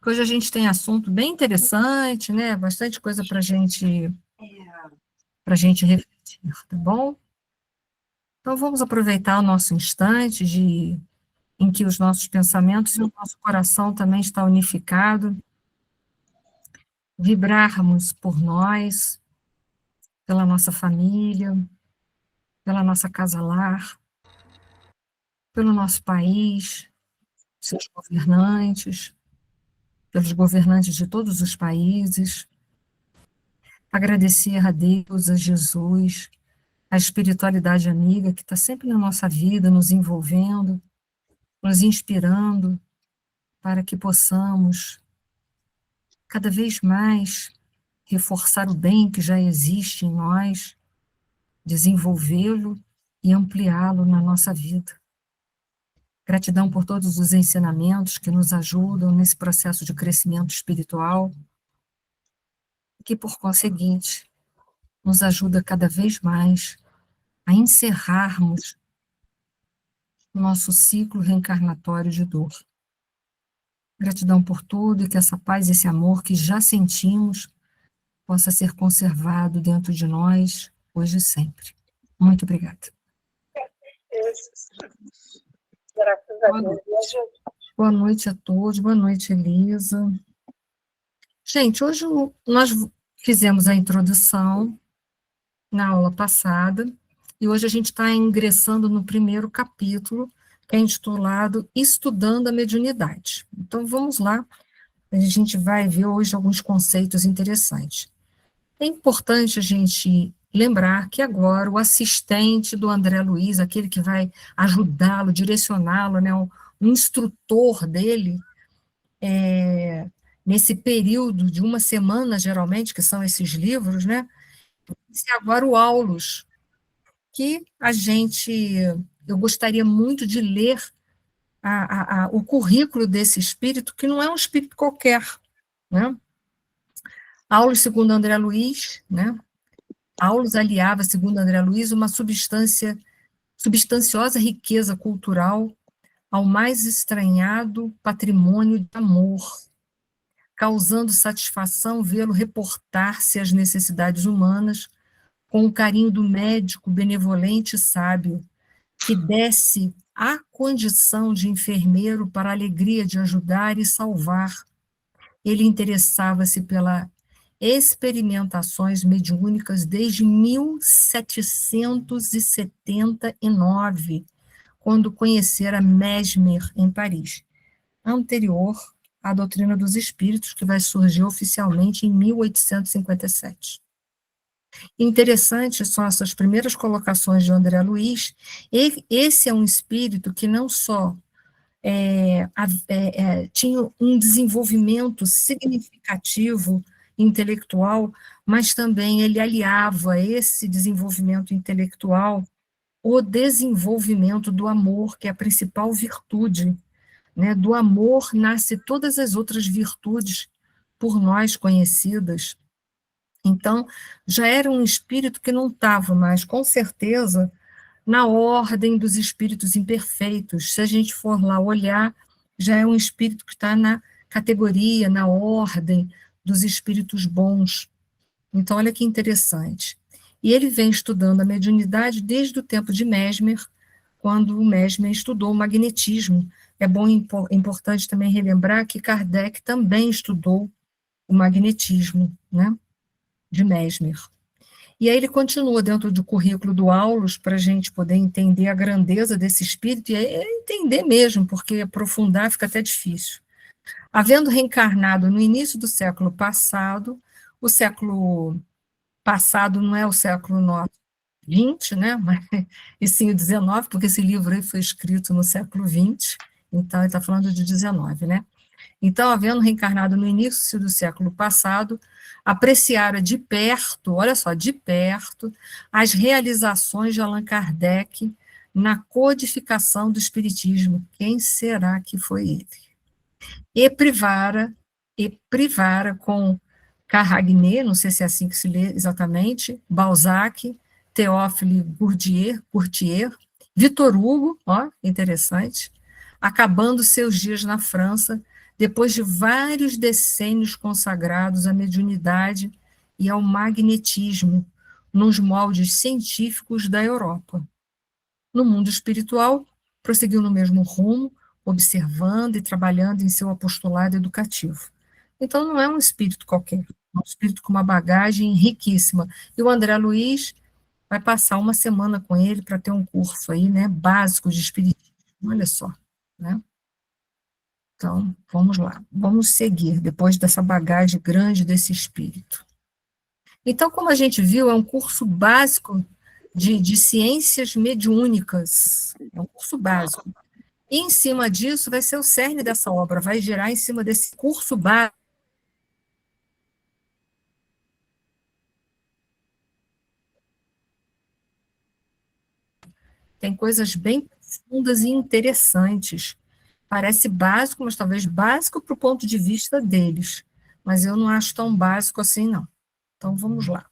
Hoje a gente tem assunto bem interessante, né? Bastante coisa para gente refletir, tá bom? Então vamos aproveitar o nosso instante em que os nossos pensamentos e o nosso coração também está unificado, vibrarmos por nós, pela nossa família, pela nossa casa-lar, pelo nosso país, seus governantes, pelos governantes de todos os países, agradecer a Deus, a Jesus, a espiritualidade amiga que está sempre na nossa vida, nos envolvendo, nos inspirando, para que possamos cada vez mais reforçar o bem que já existe em nós, desenvolvê-lo e ampliá-lo na nossa vida. Gratidão por todos os ensinamentos que nos ajudam nesse processo de crescimento espiritual, e que, por conseguinte, nos ajuda cada vez mais a encerrarmos o nosso ciclo reencarnatório de dor. Gratidão por tudo e que essa paz, esse amor que já sentimos, possa ser conservado dentro de nós, hoje e sempre. Muito obrigada. Graças a Deus. Boa noite a todos, boa noite, Elisa. Gente, hoje nós fizemos a introdução na aula passada, e hoje a gente está ingressando no primeiro capítulo, que é intitulado Estudando a Mediunidade. Então, vamos lá, a gente vai ver hoje alguns conceitos interessantes. É importante a gente lembrar que agora o assistente do André Luiz, aquele que vai ajudá-lo, direcioná-lo, né, o instrutor dele, nesse período de uma semana, geralmente, que são esses livros, né, e agora o Aulus, que eu gostaria muito de ler o currículo desse espírito, que não é um espírito qualquer, né? Aulus, segundo André Luiz, né? Aulus aliava, segundo André Luiz, uma substanciosa riqueza cultural ao mais estranhado patrimônio de amor, causando satisfação vê-lo reportar-se às necessidades humanas com o carinho do médico benevolente e sábio, que desse a condição de enfermeiro para a alegria de ajudar e salvar. Ele interessava-se pelas experimentações mediúnicas desde 1779, quando conhecera Mesmer em Paris, anterior à doutrina dos espíritos, que vai surgir oficialmente em 1857. Interessantes são essas primeiras colocações de André Luiz. Esse é um espírito que não só tinha um desenvolvimento significativo intelectual, mas também ele aliava esse desenvolvimento intelectual o desenvolvimento do amor, que é a principal virtude, né? Do amor nasce todas as outras virtudes por nós conhecidas. Então, já era um espírito que não estava mais, com certeza, na ordem dos espíritos imperfeitos. Se a gente for lá olhar, já é um espírito que está na categoria, na ordem dos espíritos bons. Então, olha que interessante. E ele vem estudando a mediunidade desde o tempo de Mesmer, quando o Mesmer estudou o magnetismo. É importante também relembrar que Kardec também estudou o magnetismo, né, de Mesmer. E aí ele continua dentro do currículo do Aulus, para a gente poder entender a grandeza desse espírito, e entender mesmo, porque aprofundar fica até difícil. Havendo reencarnado no início do século passado, o século passado não é o século XX, né, e sim o XIX, porque esse livro aí foi escrito no século XX, então ele está falando de XIX, né? Então, havendo reencarnado no início do século passado, apreciara de perto, olha só, de perto, as realizações de Allan Kardec na codificação do Espiritismo. Quem será que foi ele? E privara com Carragné, não sei se é assim que se lê exatamente, Balzac, Théophile Bourdieu, Victor Hugo, ó, interessante, acabando seus dias na França, depois de vários decênios consagrados à mediunidade e ao magnetismo, nos moldes científicos da Europa. No mundo espiritual, prosseguiu no mesmo rumo, observando e trabalhando em seu apostolado educativo. Então, não é um espírito qualquer, é um espírito com uma bagagem riquíssima. E o André Luiz vai passar uma semana com ele para ter um curso aí, né, básico de espiritismo. Olha só, né? Então, vamos lá, vamos seguir, depois dessa bagagem grande desse espírito. Então, como a gente viu, é um curso básico de ciências mediúnicas, é um curso básico. E, em cima disso, vai ser o cerne dessa obra, vai girar em cima desse curso básico. Tem coisas bem profundas e interessantes. Parece básico, mas talvez básico para o ponto de vista deles. Mas eu não acho tão básico assim, não. Então, vamos lá.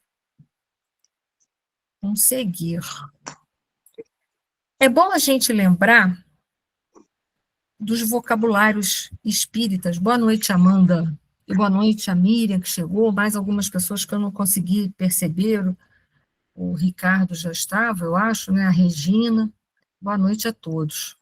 Vamos seguir. É bom a gente lembrar dos vocabulários espíritas. Boa noite, Amanda. E boa noite a Miriam, que chegou, mais algumas pessoas que eu não consegui perceber. O Ricardo já estava, eu acho, né? A Regina. Boa noite a todos.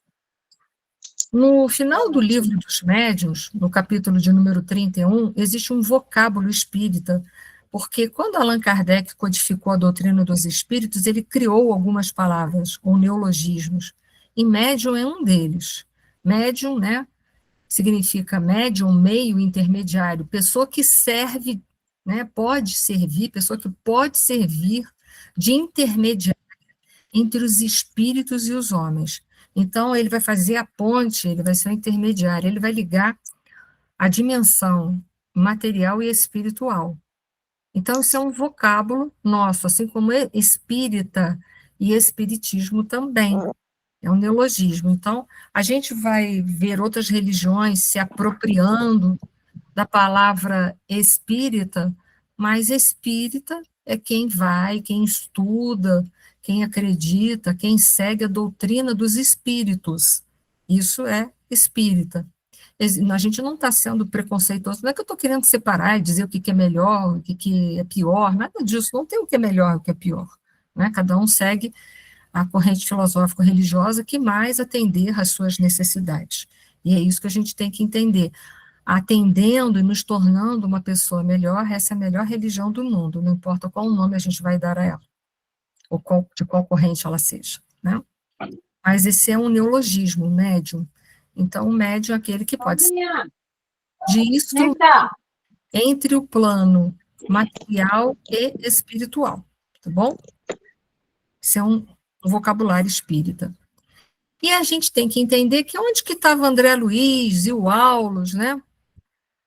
No final do livro dos médiuns, no capítulo de número 31, existe um vocábulo espírita, porque quando Allan Kardec codificou a doutrina dos espíritos, ele criou algumas palavras, ou neologismos, e médium é um deles. Médium, né, significa médium, meio intermediário, pessoa que serve, né, pode servir, pessoa que pode servir de intermediário entre os espíritos e os homens. Então, ele vai fazer a ponte, ele vai ser o intermediário, ele vai ligar a dimensão material e espiritual. Então, isso é um vocábulo nosso, assim como espírita e espiritismo também. É um neologismo. Então, a gente vai ver outras religiões se apropriando da palavra espírita, mas espírita é quem vai, quem estuda, quem acredita, quem segue a doutrina dos espíritos. Isso é espírita. A gente não está sendo preconceituoso, não é que eu estou querendo separar e dizer o que é melhor, o que é pior, nada disso, não tem o que é melhor e o que é pior. Né? Cada um segue a corrente filosófico-religiosa que mais atender às suas necessidades. E é isso que a gente tem que entender. Atendendo e nos tornando uma pessoa melhor, essa é a melhor religião do mundo, não importa qual nome a gente vai dar a ela, ou de qual corrente ela seja, né? Mas esse é um neologismo, médium. Então, o médium é aquele que pode ser de instrumento entre o plano material e espiritual, tá bom? Isso é um vocabulário espírita. E a gente tem que entender que onde que estava André Luiz e o Aulus, né?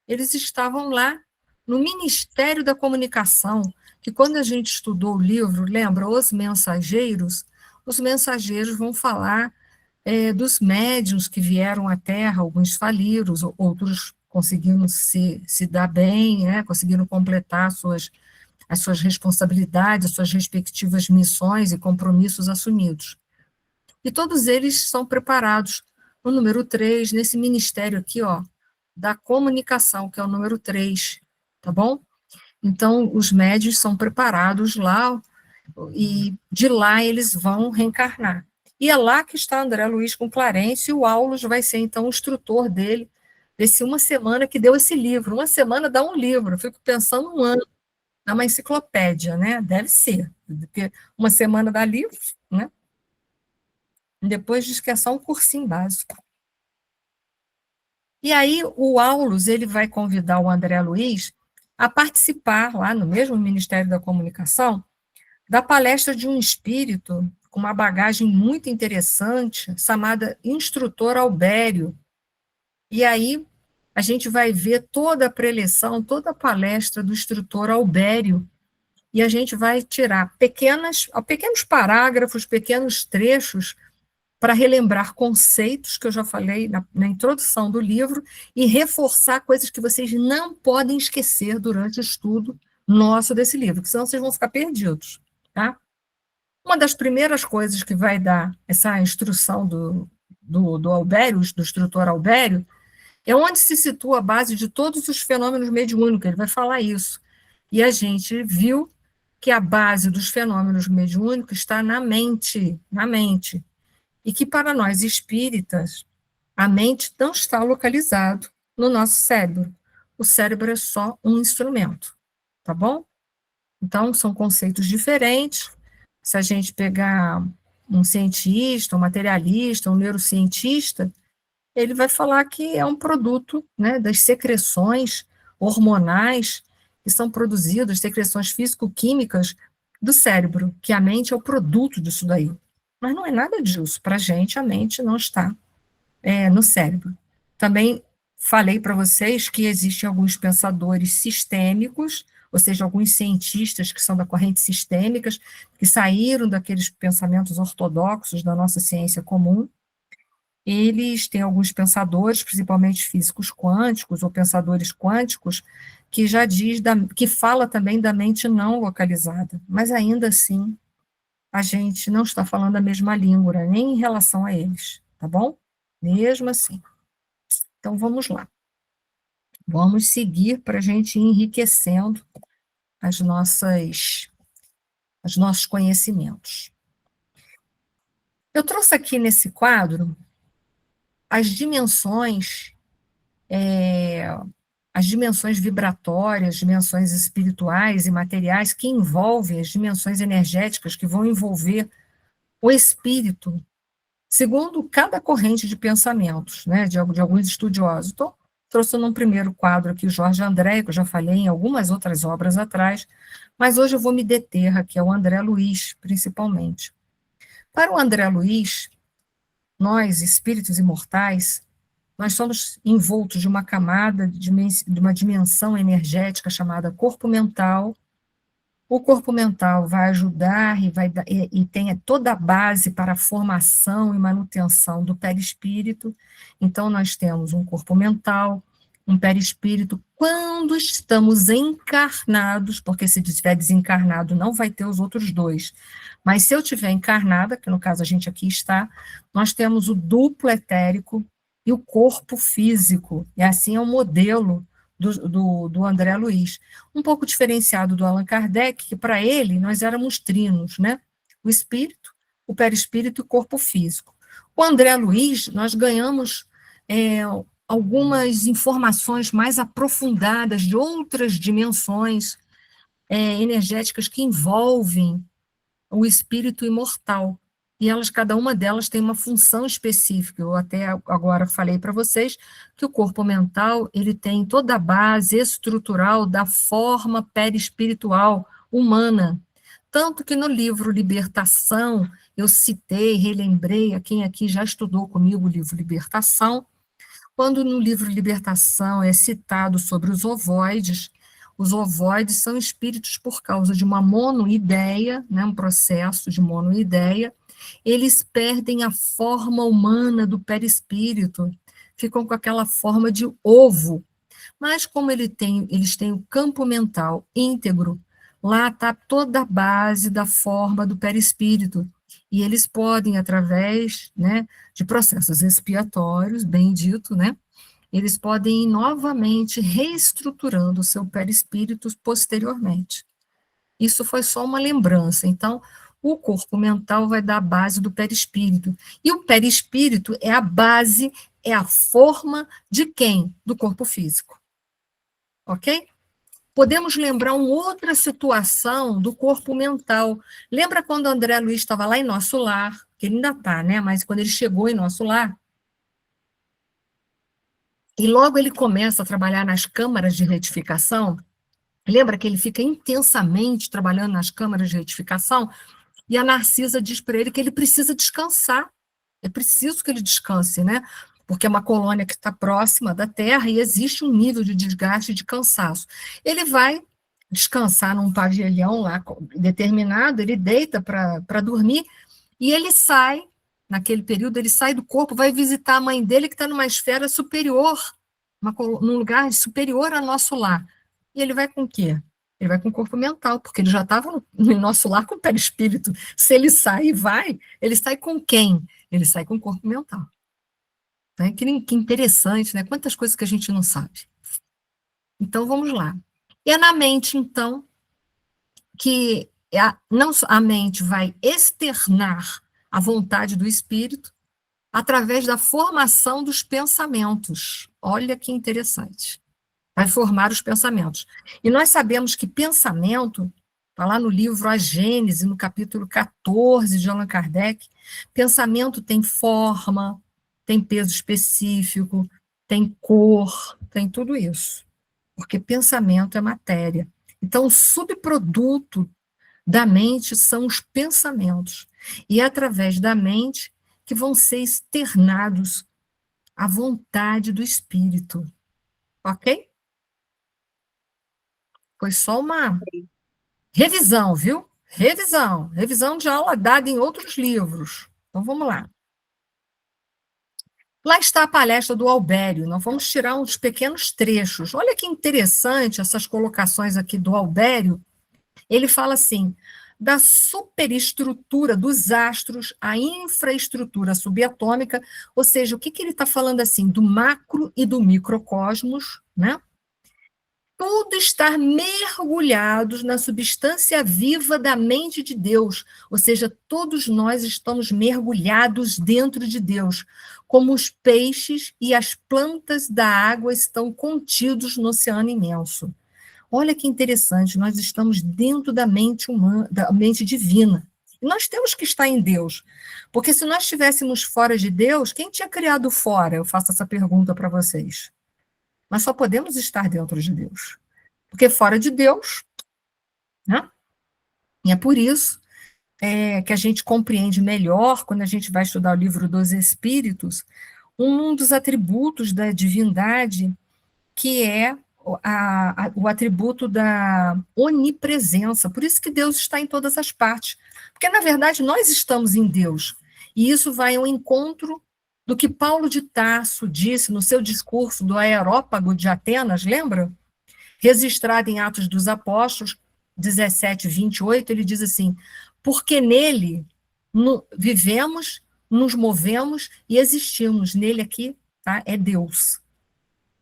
Eles estavam lá no Ministério da Comunicação, que quando a gente estudou o livro, lembra, os mensageiros vão falar dos médiuns que vieram à Terra, alguns faliram, outros conseguiram se dar bem, né, conseguiram completar as suas responsabilidades, as suas respectivas missões e compromissos assumidos. E todos eles são preparados no número 3, nesse ministério aqui, ó, da comunicação, que é o número 3, tá bom? Então, os médios são preparados lá, e de lá eles vão reencarnar. E é lá que está André Luiz com Clarence, e o Aulus vai ser, então, o instrutor dele, desse uma semana que deu esse livro. Uma semana dá um livro, eu fico pensando um ano, dá uma enciclopédia, né? Deve ser, porque uma semana dá livro, né? Depois diz que é só um cursinho básico. E aí o Aulus, ele vai convidar o André Luiz a participar, lá no mesmo Ministério da Comunicação, da palestra de um espírito com uma bagagem muito interessante, chamada Instrutor Albério. E aí a gente vai ver toda a preleção, toda a palestra do instrutor Albério, e a gente vai tirar pequenos parágrafos, pequenos trechos, para relembrar conceitos que eu já falei na introdução do livro e reforçar coisas que vocês não podem esquecer durante o estudo nosso desse livro, porque senão vocês vão ficar perdidos, tá? Uma das primeiras coisas que vai dar essa instrução do Albério, do instrutor Albério, É onde se situa a base de todos os fenômenos mediúnicos, ele vai falar isso. E a gente viu que a base dos fenômenos mediúnicos está na mente, na mente. E que para nós espíritas, a mente não está localizado no nosso cérebro. O cérebro é só um instrumento, tá bom? Então, são conceitos diferentes. Se a gente pegar um cientista, um materialista, um neurocientista, ele vai falar que é um produto, né, das secreções hormonais que são produzidas, secreções físico-químicas do cérebro, que a mente é o produto disso daí. Mas não é nada disso. Para a gente, a mente não está no cérebro. Também falei para vocês que existem alguns pensadores sistêmicos, ou seja, alguns cientistas que são da corrente sistêmicas, que saíram daqueles pensamentos ortodoxos da nossa ciência comum. Eles têm alguns pensadores, principalmente físicos quânticos ou pensadores quânticos, que já que fala também da mente não localizada, mas ainda assim a gente não está falando a mesma língua, nem em relação a eles, tá bom? Mesmo assim. Então, vamos lá. Vamos seguir para a gente ir enriquecendo os nossos conhecimentos. Eu trouxe aqui nesse quadro as dimensões vibratórias, dimensões espirituais e materiais que envolvem as dimensões energéticas que vão envolver o espírito, segundo cada corrente de pensamentos, né, de alguns estudiosos. Então, trouxe num primeiro quadro aqui o Jorge André, que eu já falei em algumas outras obras atrás, mas hoje eu vou me deter aqui ao André Luiz, principalmente. Para o André Luiz, nós, espíritos imortais, nós somos envoltos de uma camada, de uma dimensão energética chamada corpo mental. O corpo mental vai ajudar e tem toda a base para a formação e manutenção do perispírito. Então, nós temos um corpo mental, um perispírito. Quando estamos encarnados, porque se estiver desencarnado não vai ter os outros dois, mas se eu estiver encarnada, que no caso a gente aqui está, nós temos o duplo etérico e o corpo físico, e assim é o modelo do André Luiz. Um pouco diferenciado do Allan Kardec, que para ele nós éramos trinos, né? O espírito, o perispírito e o corpo físico. O André Luiz, nós ganhamos algumas informações mais aprofundadas de outras dimensões energéticas que envolvem o espírito imortal. E cada uma delas tem uma função específica. Eu até agora falei para vocês que o corpo mental ele tem toda a base estrutural da forma perispiritual humana. Tanto que no livro Libertação, eu citei, relembrei a quem aqui já estudou comigo o livro Libertação, quando no livro Libertação é citado sobre os ovoides são espíritos por causa de uma monoideia, né, um processo de monoideia, eles perdem a forma humana do perispírito, ficam com aquela forma de ovo. Mas como eles têm o campo mental íntegro, lá está toda a base da forma do perispírito, e eles podem, através, né, de processos expiatórios, bem dito, né, eles podem ir novamente reestruturando o seu perispírito posteriormente. Isso foi só uma lembrança. Então, o corpo mental vai dar a base do perispírito. E o perispírito é a base, é a forma de quem? Do corpo físico. Ok? Podemos lembrar uma outra situação do corpo mental. Lembra quando o André Luiz estava lá em Nosso Lar? Que ele ainda está, né? Mas quando ele chegou em Nosso Lar, e logo ele começa a trabalhar nas câmaras de retificação. Lembra que ele fica intensamente trabalhando nas câmaras de retificação? E a Narcisa diz para ele que ele precisa descansar. É preciso que ele descanse, né? Porque é uma colônia que está próxima da Terra e existe um nível de desgaste e de cansaço. Ele vai descansar num pavilhão lá determinado, ele deita para dormir e ele sai, naquele período, ele sai do corpo, vai visitar a mãe dele que está numa esfera superior, num lugar superior ao nosso lar. E ele vai com o quê? Ele vai com o corpo mental, porque ele já estava no nosso lar com o perispírito. Se ele sai e vai, ele sai com quem? Ele sai com o corpo mental. Né? Que interessante, né? Quantas coisas que a gente não sabe. Então, vamos lá. E é na mente, então, que não a mente vai externar a vontade do espírito através da formação dos pensamentos. Olha que interessante. Vai formar os pensamentos. E nós sabemos que pensamento, está lá no livro A Gênese, no capítulo 14 de Allan Kardec, pensamento tem forma, tem peso específico, tem cor, tem tudo isso. Porque pensamento é matéria. Então, o subproduto da mente são os pensamentos. E é através da mente que vão ser externados a vontade do espírito. Ok? Foi só uma revisão, viu? Revisão. Revisão de aula dada em outros livros. Então, vamos lá. Lá está a palestra do Albério. Nós vamos tirar uns pequenos trechos. Olha que interessante essas colocações aqui do Albério. Ele fala assim: da superestrutura dos astros à infraestrutura subatômica, ou seja, o que ele está falando assim? Do macro e do microcosmos, né? Tudo estar mergulhados na substância viva da mente de Deus, ou seja, todos nós estamos mergulhados dentro de Deus, como os peixes e as plantas da água estão contidos no oceano imenso. Olha que interessante, nós estamos dentro da mente humana, da mente divina. E nós temos que estar em Deus, porque se nós estivéssemos fora de Deus, quem tinha criado fora? Eu faço essa pergunta para vocês. Nós só podemos estar dentro de Deus, porque fora de Deus, né? E é por isso que a gente compreende melhor, quando a gente vai estudar o livro dos Espíritos, um dos atributos da divindade, que é o atributo da onipresença. Por isso que Deus está em todas as partes. Porque, na verdade, nós estamos em Deus. E isso vai ao encontro do que Paulo de Tarso disse no seu discurso do Areópago de Atenas, lembra? Registrado em Atos dos Apóstolos 17, 28, ele diz assim: porque nele vivemos, nos movemos e existimos. Nele aqui, tá? É Deus.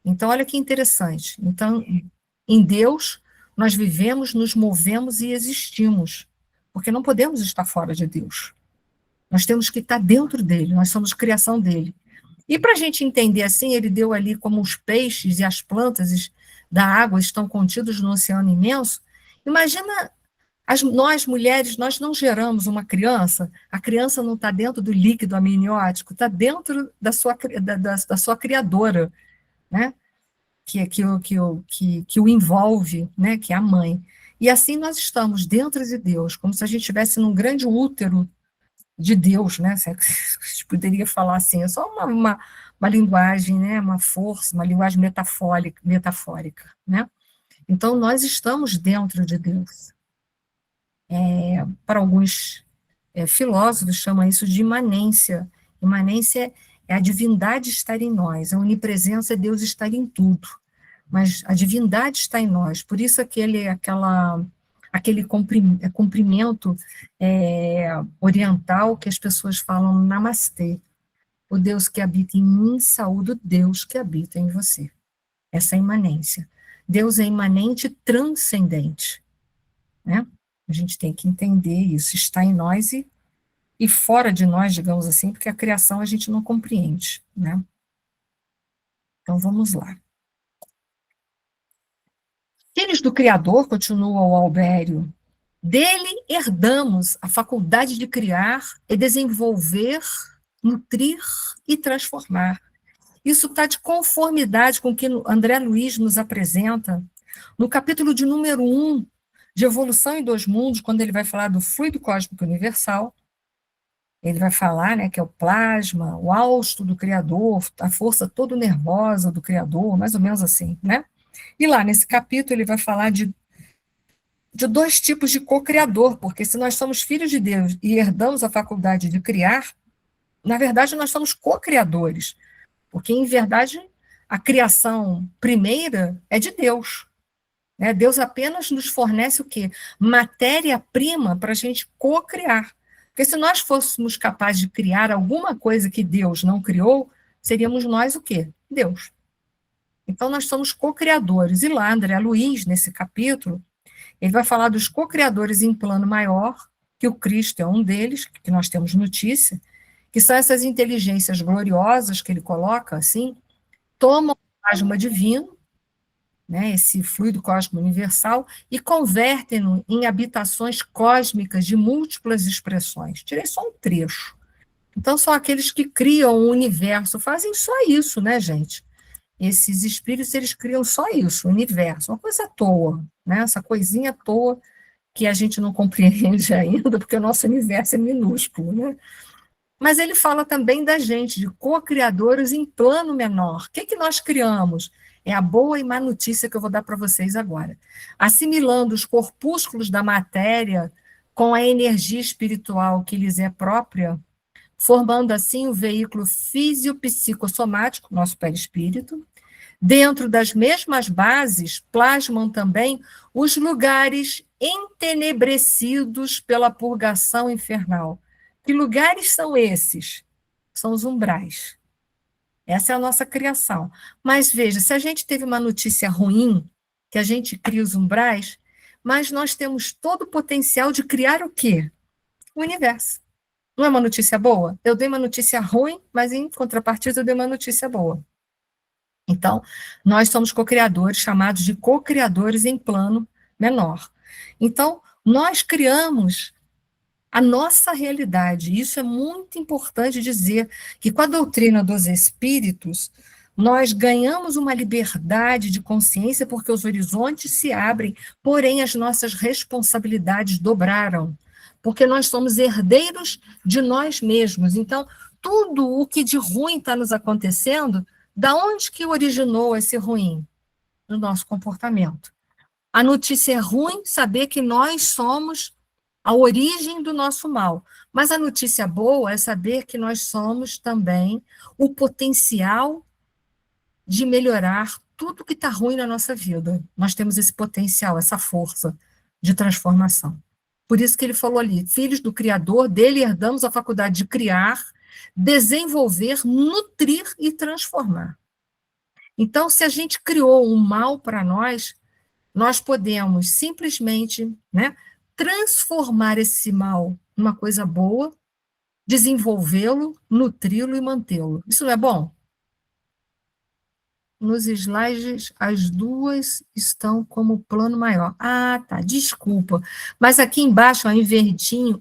Então, olha que interessante. Então, em Deus, nós vivemos, nos movemos e existimos, porque não podemos estar fora de Deus. Nós temos que estar dentro dele, nós somos criação dele. E para a gente entender assim, ele deu ali como os peixes e as plantas da água estão contidos no oceano imenso. Imagina, nós mulheres, nós não geramos uma criança, a criança não está dentro do líquido amniótico, está dentro da sua criadora, né? Que o envolve, né? Que é a mãe. E assim nós estamos dentro de Deus, como se a gente estivesse num grande útero de Deus, né? Se a gente poderia falar assim, é só uma linguagem, né? Uma força, uma linguagem metafórica, né? Então, nós estamos dentro de Deus. Para alguns filósofos, chamam isso de imanência. Imanência é a divindade estar em nós, a onipresença é Deus estar em tudo. Mas a divindade está em nós, por isso aquele cumprimento oriental que as pessoas falam namastê. O Deus que habita em mim, saúde o Deus que habita em você. Essa é a imanência. Deus é imanente e transcendente, né? A gente tem que entender isso, está em nós e fora de nós, digamos assim, porque a criação a gente não compreende, né? Então, vamos lá. Filhos do Criador, continua o Albério, dele herdamos a faculdade de criar e desenvolver, nutrir e transformar. Isso está de conformidade com o que André Luiz nos apresenta no capítulo de número 1, de Evolução em Dois Mundos, quando ele vai falar do fluido cósmico universal. Ele vai falar, né, que é o plasma, o hausto do Criador, a força toda nervosa do Criador, mais ou menos assim, né? E lá nesse capítulo ele vai falar de dois tipos de co-criador, porque se nós somos filhos de Deus e herdamos a faculdade de criar, na verdade nós somos co-criadores, porque em verdade a criação primeira é de Deus, né? Deus apenas nos fornece o quê? Matéria-prima para a gente co-criar. Porque se nós fôssemos capazes de criar alguma coisa que Deus não criou, seríamos nós o quê? Deus. Então, nós somos co-criadores. E lá, André Luiz, nesse capítulo, ele vai falar dos co-criadores em plano maior, que o Cristo é um deles, que nós temos notícia, que são essas inteligências gloriosas que ele coloca, assim, tomam o plasma divino, né, esse fluido cósmico universal, e convertem-no em habitações cósmicas de múltiplas expressões. Tirei só um trecho. Então, são aqueles que criam o universo, fazem só isso, né, gente? Esses espíritos, eles criam só isso, o universo, uma coisa à toa, né? Essa coisinha à toa que a gente não compreende ainda, porque o nosso universo é minúsculo, né? Mas ele fala também da gente, de co-criadores em plano menor. O que, que nós criamos? É a boa e má notícia que eu vou dar para vocês agora. Assimilando os corpúsculos da matéria com a energia espiritual que lhes é própria, formando assim o veículo físio-psicossomático, nosso perispírito. Dentro das mesmas bases, plasmam também os lugares entenebrecidos pela purgação infernal. Que lugares são esses? São os umbrais. Essa é a nossa criação. Mas veja, se a gente teve uma notícia ruim, que a gente cria os umbrais, mas nós temos todo o potencial de criar o quê? O universo. Não é uma notícia boa? Eu dei uma notícia ruim, mas em contrapartida eu dei uma notícia boa. Então, nós somos co-criadores, chamados de co-criadores em plano menor. Então, nós criamos a nossa realidade. Isso é muito importante dizer, que com a doutrina dos espíritos, nós ganhamos uma liberdade de consciência porque os horizontes se abrem, porém as nossas responsabilidades dobraram, porque nós somos herdeiros de nós mesmos. Então, tudo o que de ruim está nos acontecendo, da onde que originou esse ruim? Do nosso comportamento. A notícia é ruim, saber que nós somos a origem do nosso mal. Mas a notícia boa é saber que nós somos também o potencial de melhorar tudo que está ruim na nossa vida. Nós temos esse potencial, essa força de transformação. Por isso que ele falou ali, filhos do Criador, dele herdamos a faculdade de criar, desenvolver, nutrir e transformar. Então, se a gente criou um mal para nós podemos simplesmente, né, transformar esse mal numa coisa boa, desenvolvê-lo, nutri-lo e mantê-lo. Isso não é bom? Nos slides, as duas estão como plano maior. Ah, tá, desculpa. Mas aqui embaixo, ó, em verdinho,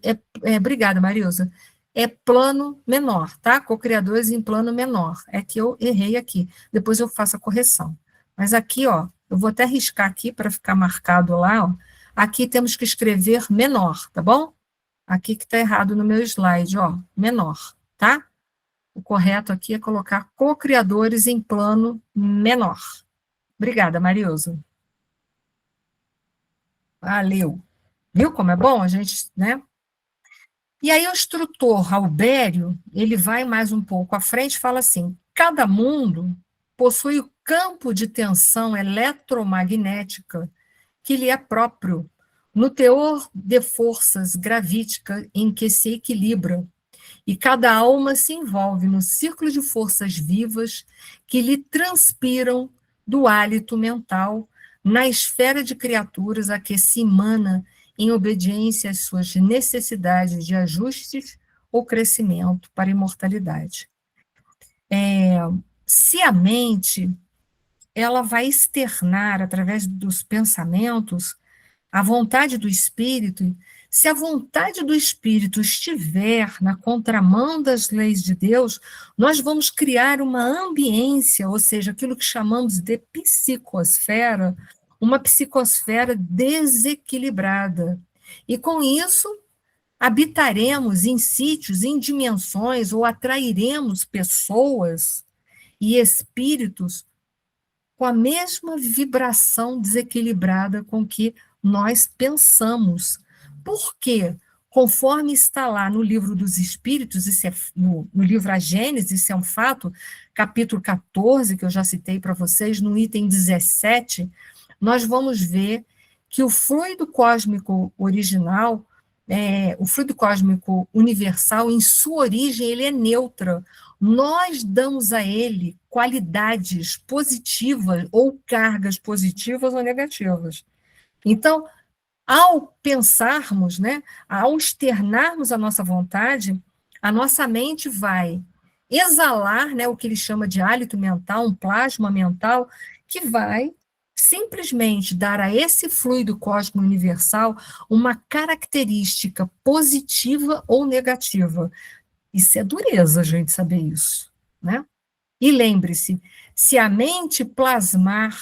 obrigada, Marilza, é plano menor, tá? Co-criadores em plano menor. É que eu errei aqui. Depois eu faço a correção. Mas aqui, ó, eu vou até riscar aqui para ficar marcado lá, ó. Aqui temos que escrever menor, tá bom? Aqui que está errado no meu slide, ó, menor, tá? O correto aqui é colocar co-criadores em plano menor. Obrigada, Marilza. Valeu. Viu como é bom a gente, né? E aí o instrutor Albério, ele vai mais um pouco à frente e fala assim, cada mundo possui o campo de tensão eletromagnética que lhe é próprio, no teor de forças gravíticas em que se equilibra, e cada alma se envolve no círculo de forças vivas que lhe transpiram do hálito mental na esfera de criaturas a que se emana em obediência às suas necessidades de ajustes ou crescimento para a imortalidade. Se a mente ela vai externar, através dos pensamentos, a vontade do espírito, se a vontade do espírito estiver na contramão das leis de Deus, nós vamos criar uma ambiência, ou seja, aquilo que chamamos de psicosfera, uma psicosfera desequilibrada. E com isso, habitaremos em sítios, em dimensões, ou atrairemos pessoas e espíritos com a mesma vibração desequilibrada com que nós pensamos. Por quê? Conforme está lá no livro dos Espíritos, isso é, no livro A Gênese, isso é um fato, capítulo 14, que eu já citei para vocês, no item 17, nós vamos ver que o fluido cósmico original, o fluido cósmico universal, em sua origem, ele é neutra, nós damos a ele qualidades positivas ou cargas positivas ou negativas. Então, ao pensarmos, né, ao externarmos a nossa vontade, a nossa mente vai exalar, né, o que ele chama de hálito mental, um plasma mental, que vai simplesmente dar a esse fluido cósmico universal uma característica positiva ou negativa. Isso é dureza, a gente saber isso, né? E lembre-se, se a mente plasmar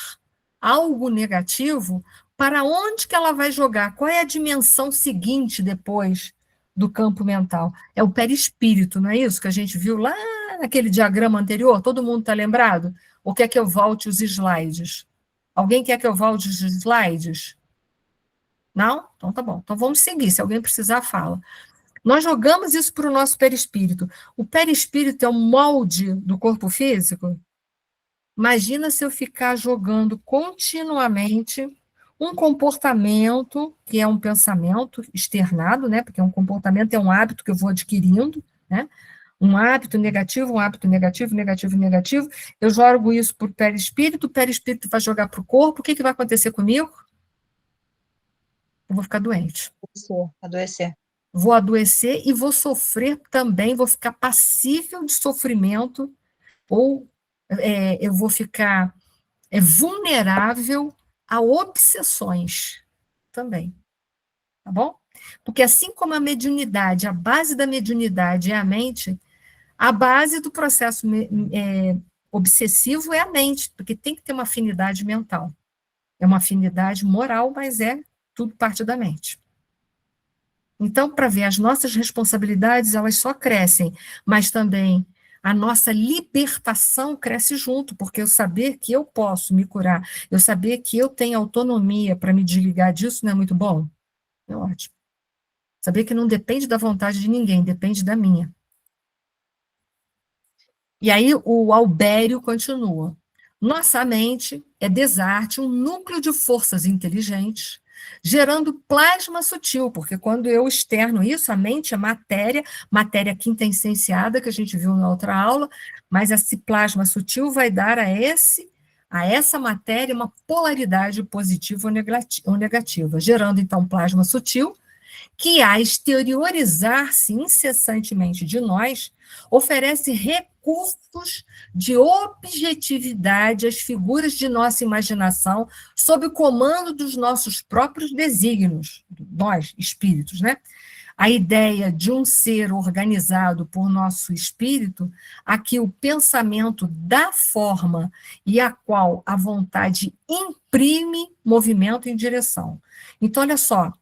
algo negativo, para onde que ela vai jogar? Qual é a dimensão seguinte depois do campo mental? É o perispírito, não é isso que a gente viu lá naquele diagrama anterior? Todo mundo está lembrado? Ou quer que eu volte os slides? Alguém quer que eu volte os slides? Não? Então tá bom. Então vamos seguir. Se alguém precisar, fala. Nós jogamos isso para o nosso perispírito. O perispírito é um molde do corpo físico? Imagina se eu ficar jogando continuamente um comportamento, que é um pensamento externado, né? Porque um comportamento é um hábito que eu vou adquirindo, né? Um hábito negativo, negativo, negativo. Eu jogo isso para o perispírito vai jogar para o corpo. O que vai acontecer comigo? Eu vou ficar doente. Adoecer. Vou adoecer e vou sofrer também, vou ficar passível de sofrimento, ou eu vou ficar vulnerável a obsessões também, tá bom? Porque assim como a mediunidade, a base da mediunidade é a mente, a base do processo obsessivo é a mente, porque tem que ter uma afinidade mental. É uma afinidade moral, mas tudo parte da mente. Então, para ver, as nossas responsabilidades, elas só crescem, mas também a nossa libertação cresce junto, porque eu saber que eu posso me curar, eu saber que eu tenho autonomia para me desligar disso, não é muito bom? É ótimo. Saber que não depende da vontade de ninguém, depende da minha. E aí o Albério continua. Nossa mente é desarte, um núcleo de forças inteligentes, gerando plasma sutil, porque quando eu externo isso, a mente é matéria quintessenciada, que a gente viu na outra aula, mas esse plasma sutil vai dar a essa matéria uma polaridade positiva ou negativa, gerando então plasma sutil, que, a exteriorizar-se incessantemente de nós, oferece recursos de objetividade às figuras de nossa imaginação, sob o comando dos nossos próprios desígnios, nós, espíritos, né? A ideia de um ser organizado por nosso espírito, a que o pensamento dá forma e a qual a vontade imprime movimento em direção. Então, olha só,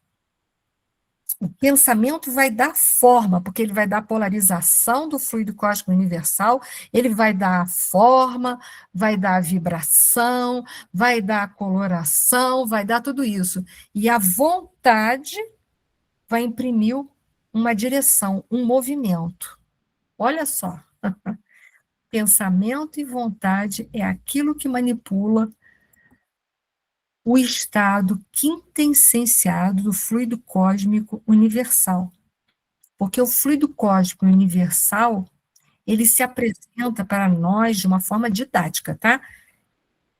o pensamento vai dar forma, porque ele vai dar polarização do fluido cósmico universal, ele vai dar forma, vai dar vibração, vai dar coloração, vai dar tudo isso. E a vontade vai imprimir uma direção, um movimento. Olha só. Pensamento e vontade é aquilo que manipula o estado quintessenciado do fluido cósmico universal. Porque o fluido cósmico universal, ele se apresenta para nós de uma forma didática, tá?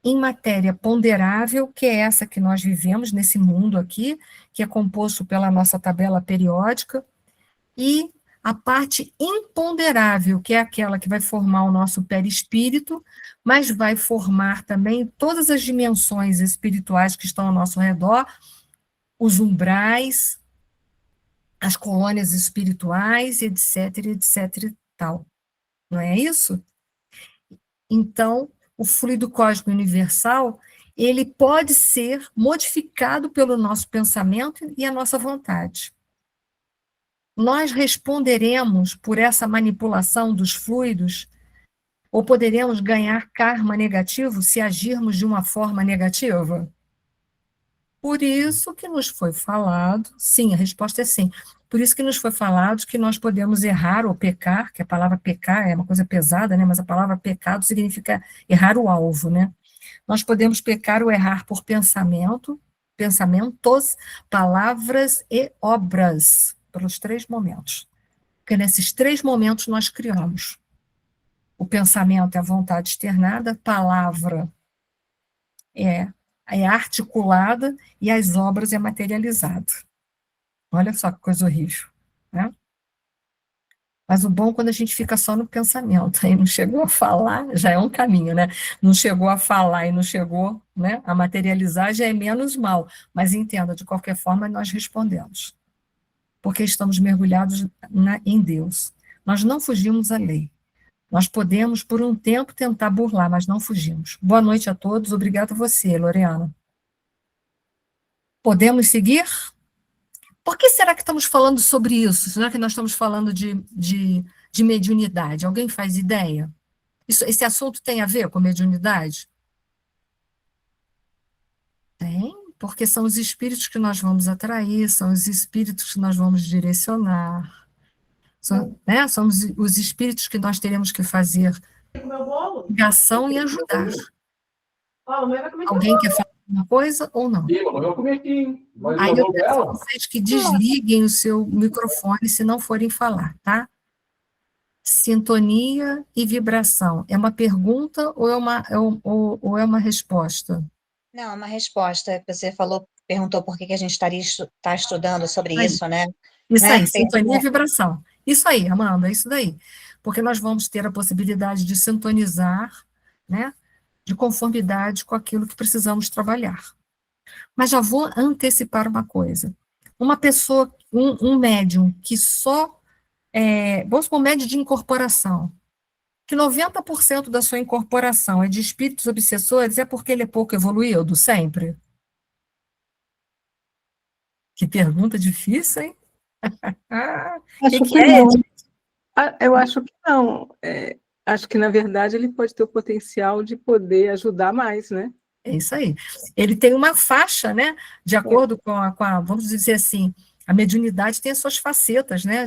Em matéria ponderável, que é essa que nós vivemos nesse mundo aqui, que é composto pela nossa tabela periódica, e a parte imponderável, que é aquela que vai formar o nosso perispírito, mas vai formar também todas as dimensões espirituais que estão ao nosso redor, os umbrais, as colônias espirituais, etc, etc e tal. Não é isso? Então, o fluido cósmico universal, ele pode ser modificado pelo nosso pensamento e a nossa vontade. Nós responderemos por essa manipulação dos fluidos, ou poderemos ganhar karma negativo se agirmos de uma forma negativa? Por isso que nos foi falado, sim, a resposta é sim. Por isso que nos foi falado que nós podemos errar ou pecar, que a palavra pecar é uma coisa pesada, né? Mas a palavra pecado significa errar o alvo, né? Nós podemos pecar ou errar por pensamentos, palavras e obras, pelos 3 momentos. Porque nesses 3 momentos nós criamos. o pensamento é a vontade externada, a palavra é articulada e as obras é materializada. Olha só que coisa horrível, né? Mas o bom é quando a gente fica só no pensamento, aí não chegou a falar, já é um caminho, né? Não chegou a falar e não chegou, né, a materializar, já é menos mal. Mas entenda, de qualquer forma, nós respondemos. Porque estamos mergulhados em Deus. Nós não fugimos à lei. Nós podemos, por um tempo, tentar burlar, mas não fugimos. Boa noite a todos, obrigado a você, Loriana. Podemos seguir? Por que será que estamos falando sobre isso? Será que nós estamos falando de mediunidade? Alguém faz ideia? Esse assunto tem a ver com mediunidade? Tem, porque são os espíritos que nós vamos atrair, são os espíritos que nós vamos direcionar, né? São os espíritos que nós teremos que fazer ligação e ajudar. Alguém quer falar alguma coisa ou não? Aí eu peço a vocês que desliguem o seu microfone se não forem falar, tá? Sintonia e vibração. É uma pergunta ou é uma resposta? Não, é uma resposta. Você perguntou por que a gente está estudando sobre isso, né? Isso né? aí, sintonia e vibração. Isso aí, Amanda, isso daí. Porque nós vamos ter a possibilidade de sintonizar, né, de conformidade com aquilo que precisamos trabalhar. Mas já vou antecipar uma coisa. Uma pessoa, um médium que vamos supor, um médium de incorporação, que 90% da sua incorporação é de espíritos obsessores, é porque ele é pouco evoluído, sempre? Que pergunta difícil, hein? Acho que é, não. Eu acho que não. Acho que, na verdade, ele pode ter o potencial de poder ajudar mais, né? É isso aí. Ele tem uma faixa, né? De acordo com vamos dizer assim, a mediunidade tem as suas facetas, né?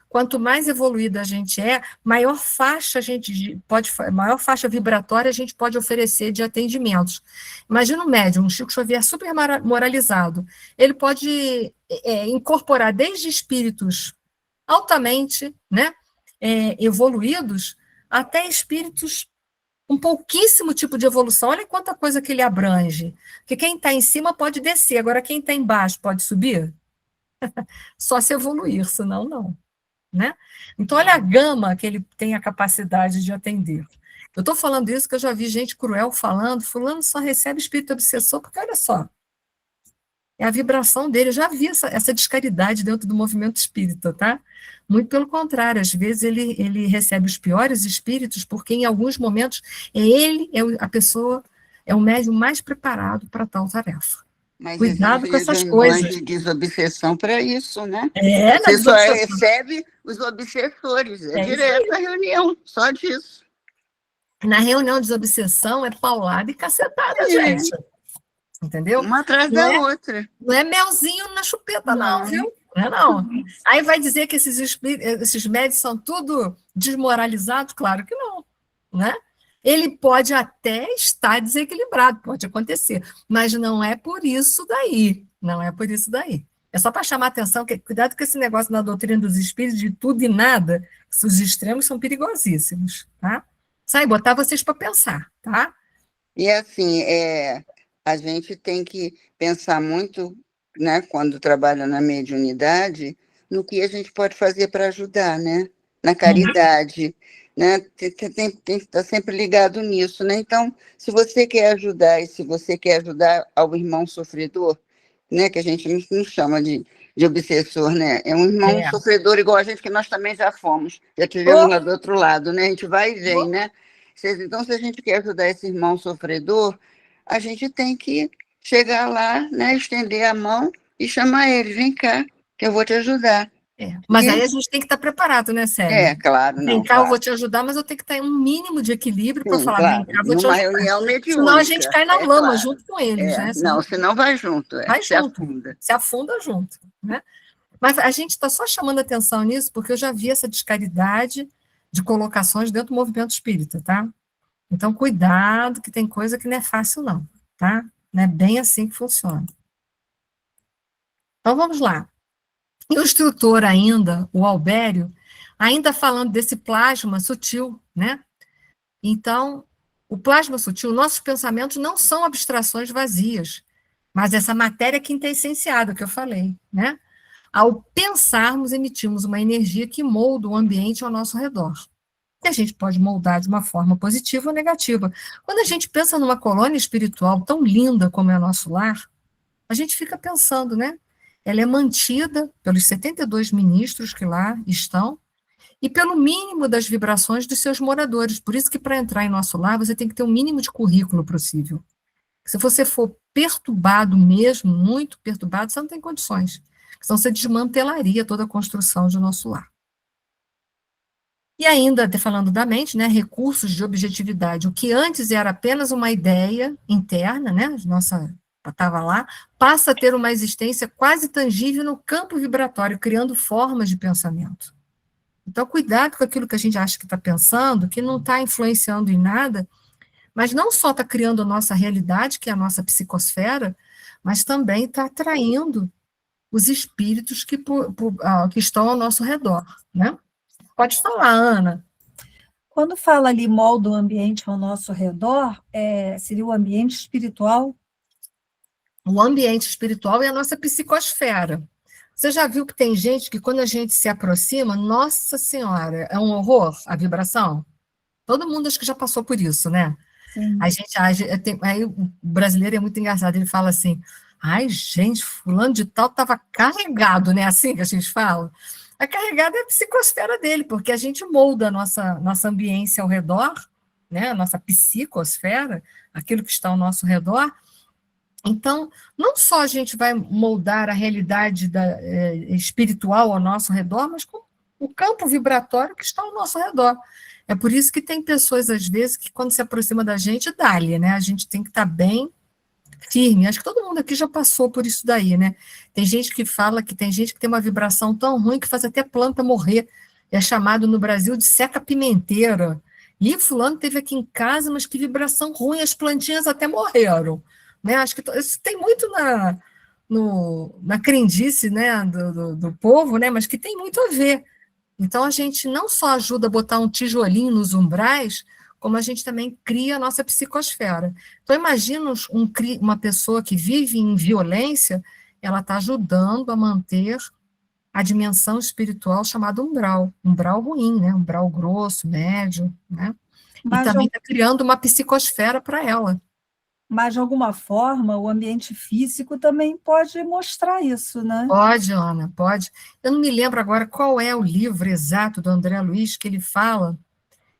Quanto mais evoluída a gente é, maior faixa maior faixa vibratória a gente pode oferecer de atendimentos. Imagina um médium, um Chico Xavier super moralizado. Ele pode incorporar desde espíritos altamente, né, evoluídos, até espíritos um pouquíssimo tipo de evolução. Olha quanta coisa que ele abrange. Porque quem está em cima pode descer, agora quem está embaixo pode subir? Só se evoluir, senão não. Né? Então, olha a gama que ele tem a capacidade de atender. Eu estou falando isso porque eu já vi gente cruel falando, fulano só recebe espírito obsessor, porque olha só, é a vibração dele. Eu já vi essa discaridade dentro do movimento espírita, tá? Muito pelo contrário, às vezes ele recebe os piores espíritos, porque em alguns momentos a pessoa, é o médium mais preparado para tal tarefa. Mas Cuidado com essas um coisas. anjo de desobsessão para isso, né? Na Você só desobsessão. recebe os obsessores, direto à reunião, só disso. Na reunião de desobsessão é paulada e cacetada, gente. Entendeu? Uma atrás da outra. Não é melzinho na chupeta, não, viu? Não é não. Aí vai dizer que esses médios são tudo desmoralizados? Claro que não, né? Ele pode até estar desequilibrado, pode acontecer, mas não é por isso daí, não é por isso daí. É só para chamar a atenção, cuidado com esse negócio na doutrina dos espíritos, de tudo e nada, os extremos são perigosíssimos, tá? Sai, botar vocês para pensar, tá? E assim, a gente tem que pensar muito, né, quando trabalha na mediunidade, no que a gente pode fazer para ajudar, né? Na caridade, né? Tem que estar sempre ligado nisso, né? Então, se você quer ajudar, e se você quer ajudar ao irmão sofredor, né, que a gente não chama de obsessor, né? É um irmão sofredor igual a gente, que nós também já fomos, já tivemos lá do outro lado, né? A gente vai e vem, né? Então, se a gente quer ajudar esse irmão sofredor, a gente tem que chegar lá, né, estender a mão e chamar ele, vem cá, que eu vou te ajudar. Mas aí a gente tem que estar preparado, né, Célia? Claro. Vem cá, eu vou te ajudar, mas eu tenho que ter um mínimo de equilíbrio para falar, claro. Vem cá, vou te ajudar. ajudar. Reunião mediúnica. Senão a gente cai na lama junto com eles, né? Senão vai junto. Vai se junto, afunda. se afunda junto, né? Mas a gente está só chamando atenção nisso porque eu já vi essa discaridade de colocações dentro do movimento espírita, tá? Então, cuidado, que tem coisa que não é fácil, não, tá? Não é bem assim que funciona. Então, vamos lá. E o instrutor ainda, o Albério, ainda falando desse plasma sutil, né? Então, o plasma sutil, nossos pensamentos não são abstrações vazias, mas essa matéria quintessenciada que eu falei, né? Ao pensarmos, emitimos uma energia que molda o ambiente ao nosso redor. E a gente pode moldar de uma forma positiva ou negativa. Quando a gente pensa numa colônia espiritual tão linda como é o nosso lar, a gente fica pensando, né? Ela é mantida pelos 72 ministros que lá estão e pelo mínimo das vibrações dos seus moradores. Por isso que para entrar em nosso lar, você tem que ter o mínimo de currículo possível. Se você for perturbado mesmo, muito perturbado, você não tem condições. Senão você desmantelaria toda a construção de nosso lar. E ainda, falando da mente, né, recursos de objetividade. O que antes era apenas uma ideia interna, né, nossa, estava lá, passa a ter uma existência quase tangível no campo vibratório, criando formas de pensamento. Então, cuidado com aquilo que a gente acha que está pensando, que não está influenciando em nada, mas não só está criando a nossa realidade, que é a nossa psicosfera, mas também está atraindo os espíritos que estão ao nosso redor, né? Pode falar, Ana. Quando fala ali molda o ambiente ao nosso redor, seria o ambiente espiritual? O ambiente espiritual é a nossa psicosfera. Você já viu que tem gente que quando a gente se aproxima, nossa senhora, é um horror a vibração? Todo mundo acho que já passou por isso, né? Sim. A gente age, aí o brasileiro é muito engraçado, ele fala assim, ai gente, fulano de tal estava carregado, né? Assim que a gente fala. A carregada é a psicosfera dele, porque a gente molda a nossa ambiência ao redor, né? A nossa psicosfera, aquilo que está ao nosso redor. Então, não só a gente vai moldar a realidade espiritual ao nosso redor, mas com o campo vibratório que está ao nosso redor. É por isso que tem pessoas, às vezes, que quando se aproxima da gente, dá-lhe, né? A gente tem que estar bem firme. Acho que todo mundo aqui já passou por isso daí, né? Tem gente que fala que tem gente que tem uma vibração tão ruim que faz até planta morrer. É chamado no Brasil de seca-pimenteira. E fulano teve aqui em casa, mas que vibração ruim, as plantinhas até morreram. Né? Acho que isso tem muito na crendice, né, do povo, né, mas que tem muito a ver. Então, a gente não só ajuda a botar um tijolinho nos umbrais, como a gente também cria a nossa psicosfera. Então, imagina uma pessoa que vive em violência, ela está ajudando a manter a dimensão espiritual chamada umbral ruim, né, umbral grosso, médio, né, e também está criando uma psicosfera para ela. Mas, de alguma forma, o ambiente físico também pode mostrar isso, né? Pode, Ana, pode. Eu não me lembro agora qual é o livro exato do André Luiz que ele fala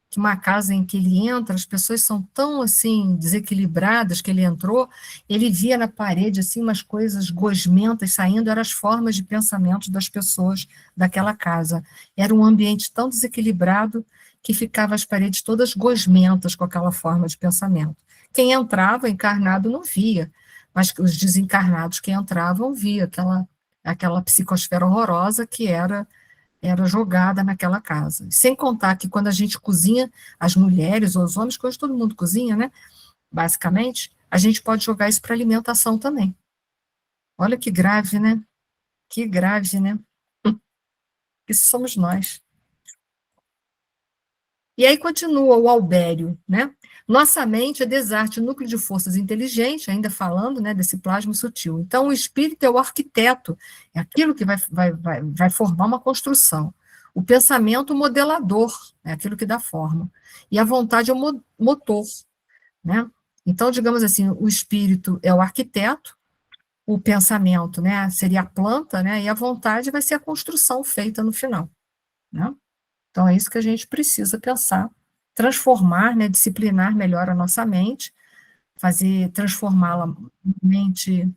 que uma casa em que ele entra, as pessoas são tão, assim, desequilibradas que ele entrou, ele via na parede, assim, umas coisas gosmentas saindo, eram as formas de pensamento das pessoas daquela casa. Era um ambiente tão desequilibrado que ficava as paredes todas gosmentas com aquela forma de pensamento. Quem entrava encarnado não via, mas os desencarnados que entravam via aquela psicosfera horrorosa que era jogada naquela casa. Sem contar que quando a gente cozinha, as mulheres ou os homens, que hoje todo mundo cozinha, né? Basicamente, a gente pode jogar isso para alimentação também. Olha que grave, né? Que grave, né? Isso somos nós. E aí continua o Albério, né? Nossa mente é desarte, o núcleo de forças inteligente, ainda falando, né, desse plasma sutil. Então, o espírito é o arquiteto, é aquilo que vai formar uma construção. O pensamento, o modelador, é aquilo que dá forma. E a vontade é o motor, né? Então, digamos assim, o espírito é o arquiteto, o pensamento, né, seria a planta, né, e a vontade vai ser a construção feita no final, né? Então, é isso que a gente precisa pensar, transformar, né, disciplinar melhor a nossa mente, transformá-la em mente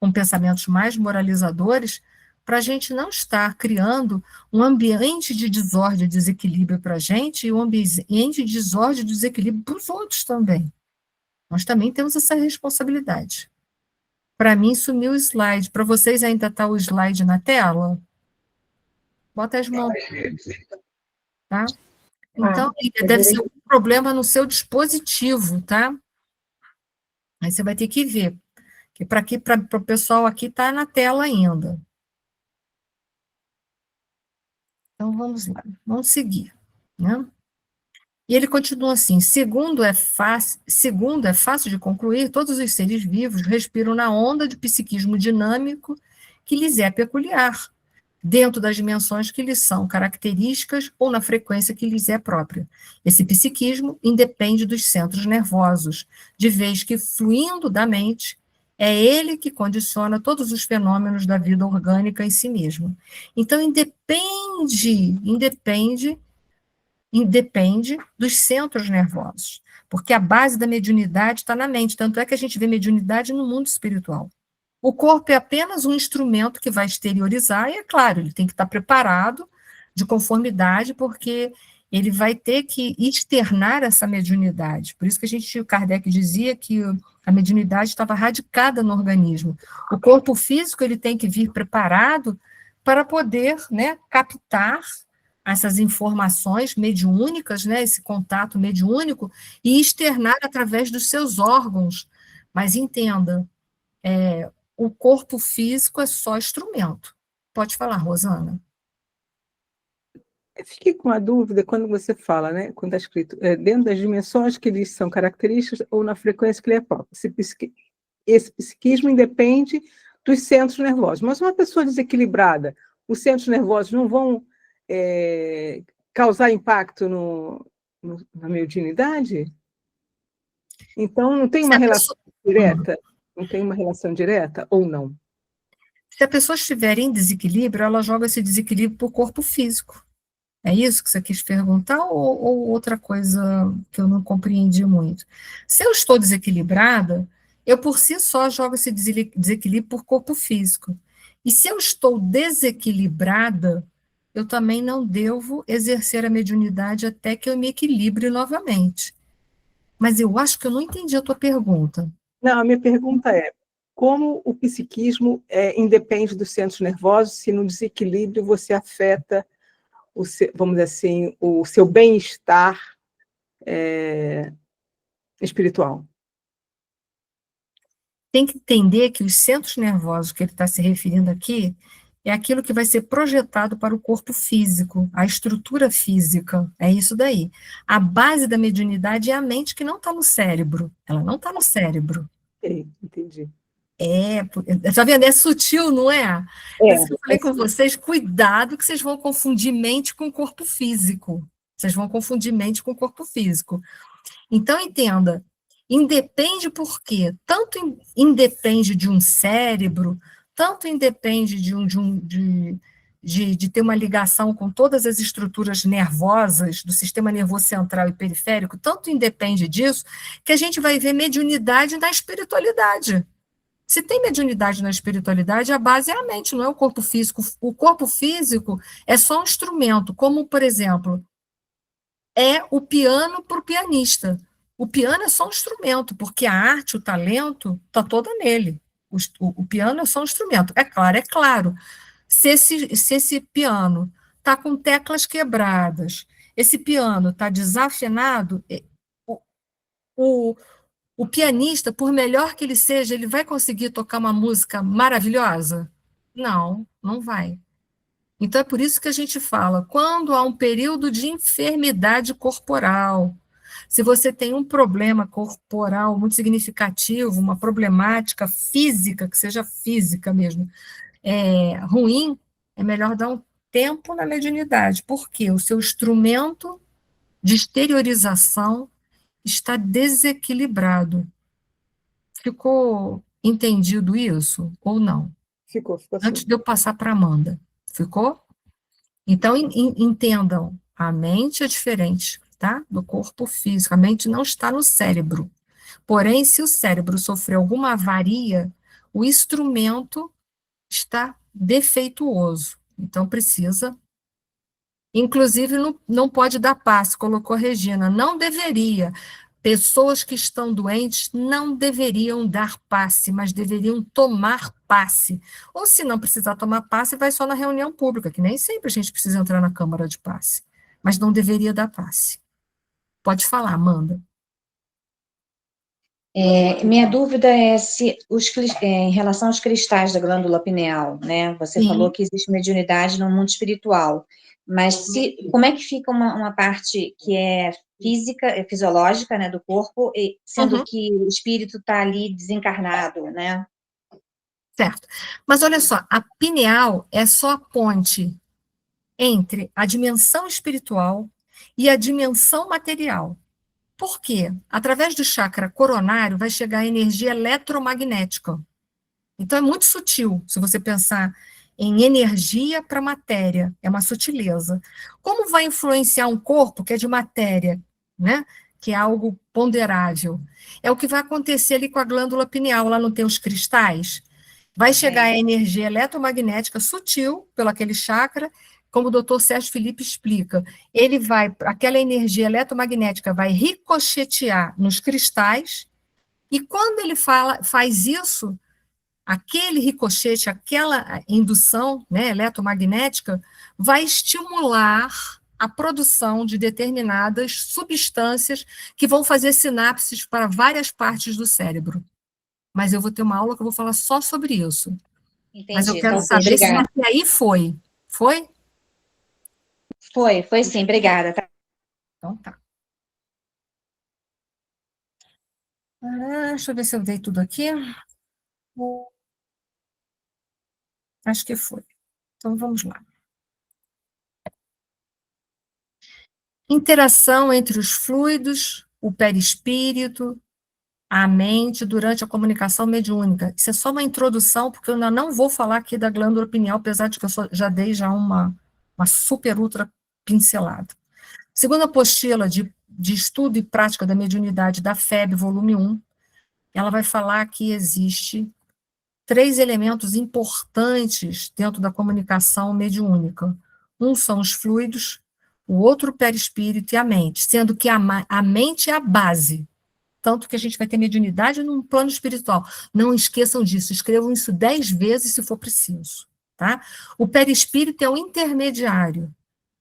com pensamentos mais moralizadores, para a gente não estar criando um ambiente de desordem e desequilíbrio para a gente e um ambiente de desordem e desequilíbrio para os outros também. Nós também temos essa responsabilidade. Para mim, sumiu o slide. Para vocês ainda está o slide na tela? Bota as mãos. Tá? Então, deve ser um problema no seu dispositivo, tá? Aí você vai ter que ver. Que para o pessoal aqui está na tela ainda. Então, vamos lá, vamos seguir, né? E ele continua assim: segundo é fácil de concluir, todos os seres vivos respiram na onda de psiquismo dinâmico que lhes é peculiar, dentro das dimensões que lhes são características ou na frequência que lhes é própria. Esse psiquismo independe dos centros nervosos, de vez que, fluindo da mente, é ele que condiciona todos os fenômenos da vida orgânica em si mesmo. Então, independe dos centros nervosos, porque a base da mediunidade está na mente, tanto é que a gente vê mediunidade no mundo espiritual. O corpo é apenas um instrumento que vai exteriorizar, e é claro, ele tem que estar preparado de conformidade, porque ele vai ter que externar essa mediunidade. Por isso que o Kardec dizia que a mediunidade estava radicada no organismo. O corpo físico ele tem que vir preparado para poder, né, captar essas informações mediúnicas, né, esse contato mediúnico, e externar através dos seus órgãos. Mas entenda, o corpo físico é só instrumento. Pode falar, Rosana. Eu fiquei com a dúvida quando você fala, né, quando está escrito, dentro das dimensões que lhes são características ou na frequência que lhe é própria. Esse psiquismo independe dos centros nervosos. Mas uma pessoa desequilibrada, os centros nervosos não vão causar impacto na mediunidade? Então, não tem uma relação direta? Não tem uma relação direta ou não? Se a pessoa estiver em desequilíbrio, ela joga esse desequilíbrio para o corpo físico. É isso que você quis perguntar ou outra coisa que eu não compreendi muito? Se eu estou desequilibrada, eu por si só jogo esse desequilíbrio por corpo físico. E se eu estou desequilibrada, eu também não devo exercer a mediunidade até que eu me equilibre novamente. Mas eu acho que eu não entendi a tua pergunta. Não, a minha pergunta é, como o psiquismo independe dos centros nervosos, se no desequilíbrio você afeta, vamos dizer assim, o seu bem-estar espiritual? Tem que entender que os centros nervosos que ele está se referindo aqui é aquilo que vai ser projetado para o corpo físico, a estrutura física, é isso daí. A base da mediunidade é a mente que não está no cérebro, ela não está no cérebro. Entendi. Tá vendo? É sutil, não é? Eu falei com sim. vocês, cuidado que vocês vão confundir mente com corpo físico. Vocês vão confundir mente com corpo físico. Então, entenda, independe por quê? Tanto independe de um cérebro, tanto independe de ter uma ligação com todas as estruturas nervosas do sistema nervoso central e periférico, tanto independe disso, que a gente vai ver mediunidade na espiritualidade. Se tem mediunidade na espiritualidade, a base é a mente, não é o corpo físico. O corpo físico é só um instrumento, como, por exemplo, é o piano para o pianista. O piano é só um instrumento, porque a arte, o talento, está toda nele. O piano é só um instrumento. É claro. Se esse piano está com teclas quebradas, esse piano está desafinado, o pianista, por melhor que ele seja, ele vai conseguir tocar uma música maravilhosa? Não, não vai. Então, é por isso que a gente fala, quando há um período de enfermidade corporal, se você tem um problema corporal muito significativo, uma problemática física, que seja física mesmo, ruim, é melhor dar um tempo na mediunidade, porque o seu instrumento de exteriorização está desequilibrado. Ficou entendido isso ou não? Ficou assim. Antes de eu passar para a Amanda. Ficou? Então, entendam, a mente é diferente, tá? Do corpo físico. A mente não está no cérebro. Porém, se o cérebro sofrer alguma avaria, o instrumento está defeituoso. Então, precisa. Inclusive, não pode dar passe, colocou Regina. Não deveria. Pessoas que estão doentes não deveriam dar passe, mas deveriam tomar passe. Ou se não precisar tomar passe, vai só na reunião pública, que nem sempre a gente precisa entrar na câmara de passe. Mas não deveria dar passe. Pode falar, Amanda. Minha dúvida é se em relação aos cristais da glândula pineal, né? Você falou que existe mediunidade no mundo espiritual, mas como é que fica uma parte que é física, fisiológica, né, do corpo, sendo Uhum. que o espírito está ali desencarnado, né? Certo. Mas olha só, a pineal é só a ponte entre a dimensão espiritual e a dimensão material. Por quê? Através do chakra coronário vai chegar a energia eletromagnética. Então é muito sutil, se você pensar em energia para matéria, é uma sutileza. Como vai influenciar um corpo que é de matéria, né? Que é algo ponderável? É o que vai acontecer ali com a glândula pineal, lá não tem os cristais? Vai chegar a energia eletromagnética sutil pelo aquele chakra, como o doutor Sérgio Felipe explica. Aquela energia eletromagnética vai ricochetear nos cristais, e quando ele faz isso, aquele ricochete, aquela indução, né, eletromagnética, vai estimular a produção de determinadas substâncias que vão fazer sinapses para várias partes do cérebro. Mas eu vou ter uma aula que eu vou falar só sobre isso. Mas eu Entendi. quero Então, saber se obrigada. até aí foi. Foi? Foi sim, obrigada. Tá? Então tá. Deixa eu ver se eu dei tudo aqui. Acho que foi. Então vamos lá. Interação entre os fluidos, o perispírito, a mente durante a comunicação mediúnica. Isso é só uma introdução, porque eu ainda não vou falar aqui da glândula pineal, apesar de que eu já dei uma super ultra pincelada. Segundo a apostila de estudo e prática da mediunidade da FEB, volume 1, ela vai falar que existe 3 elementos importantes dentro da comunicação mediúnica. Um são os fluidos, o outro o perispírito e a mente, sendo que a mente é a base. Tanto que a gente vai ter mediunidade num plano espiritual. Não esqueçam disso, escrevam isso 10 vezes se for preciso. Tá? O perispírito é o intermediário.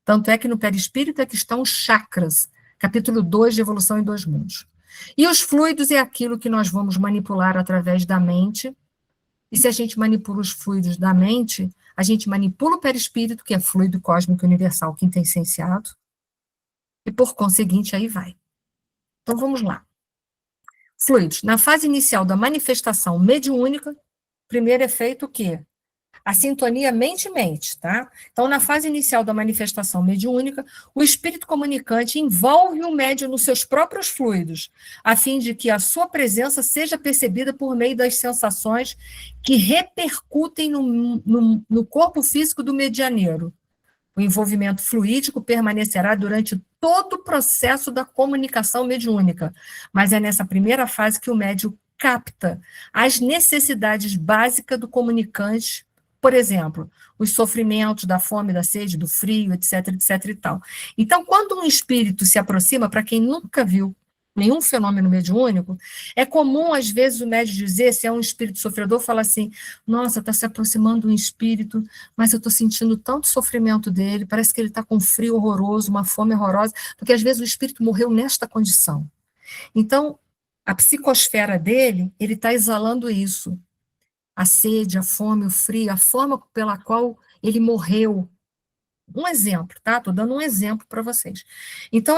Tanto é que no perispírito é que estão os chakras, capítulo 2 de Evolução em Dois Mundos. E os fluidos é aquilo que nós vamos manipular através da mente. E se a gente manipula os fluidos da mente, a gente manipula o perispírito, que é fluido cósmico universal quintessenciado, e por conseguinte aí vai. Então vamos lá. Fluidos. Na fase inicial da manifestação mediúnica, primeiro é feito o quê? A sintonia mente-mente, tá? Então, na fase inicial da manifestação mediúnica, o espírito comunicante envolve o médium nos seus próprios fluidos, a fim de que a sua presença seja percebida por meio das sensações que repercutem no corpo físico do medianeiro. O envolvimento fluídico permanecerá durante todo o processo da comunicação mediúnica, mas é nessa primeira fase que o médium capta as necessidades básicas do comunicante, por exemplo, os sofrimentos da fome, da sede, do frio, etc, etc e tal. Então, quando um espírito se aproxima, para quem nunca viu nenhum fenômeno mediúnico, é comum, às vezes, o médium dizer, se é um espírito sofredor, fala assim, nossa, está se aproximando um espírito, mas eu estou sentindo tanto sofrimento dele, parece que ele está com um frio horroroso, uma fome horrorosa, porque às vezes o espírito morreu nesta condição. Então, a psicosfera dele, ele está exalando isso, a sede, a fome, o frio, a forma pela qual ele morreu. Um exemplo, tá? Estou dando um exemplo para vocês. Então,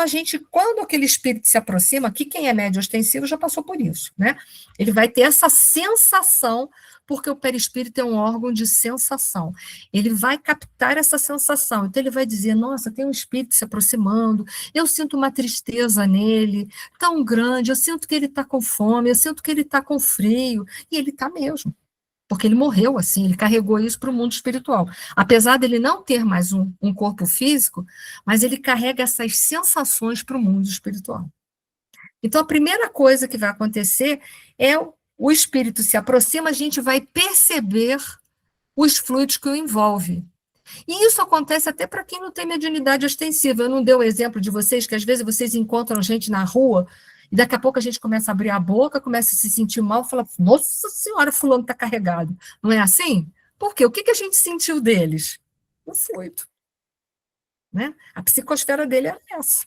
quando aquele espírito se aproxima, aqui quem é médium ostensivo já passou por isso, né? Ele vai ter essa sensação, porque o perispírito é um órgão de sensação. Ele vai captar essa sensação. Então, ele vai dizer, nossa, tem um espírito se aproximando, eu sinto uma tristeza nele, tão grande, eu sinto que ele está com fome, eu sinto que ele está com frio, e ele está mesmo. Porque ele morreu assim, ele carregou isso para o mundo espiritual. Apesar dele não ter mais um corpo físico, mas ele carrega essas sensações para o mundo espiritual. Então, a primeira coisa que vai acontecer é o espírito se aproxima, a gente vai perceber os fluidos que o envolvem. E isso acontece até para quem não tem mediunidade ostensiva. Eu não dei o exemplo de vocês, que às vezes vocês encontram gente na rua, e daqui a pouco a gente começa a abrir a boca, começa a se sentir mal, fala, nossa senhora, fulano está carregado. Não é assim? Por quê? O que a gente sentiu deles? O fluido. Né? A psicosfera dele é essa.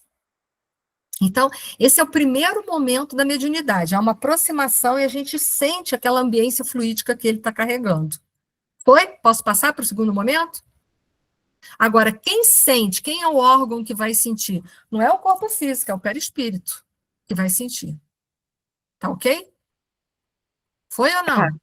Então, esse é o primeiro momento da mediunidade. Há uma aproximação e a gente sente aquela ambiência fluídica que ele está carregando. Foi? Posso passar para o segundo momento? Agora, quem sente, quem é o órgão que vai sentir? Não é o corpo físico, é o perispírito que vai sentir. Tá ok? Foi ou Tá, não?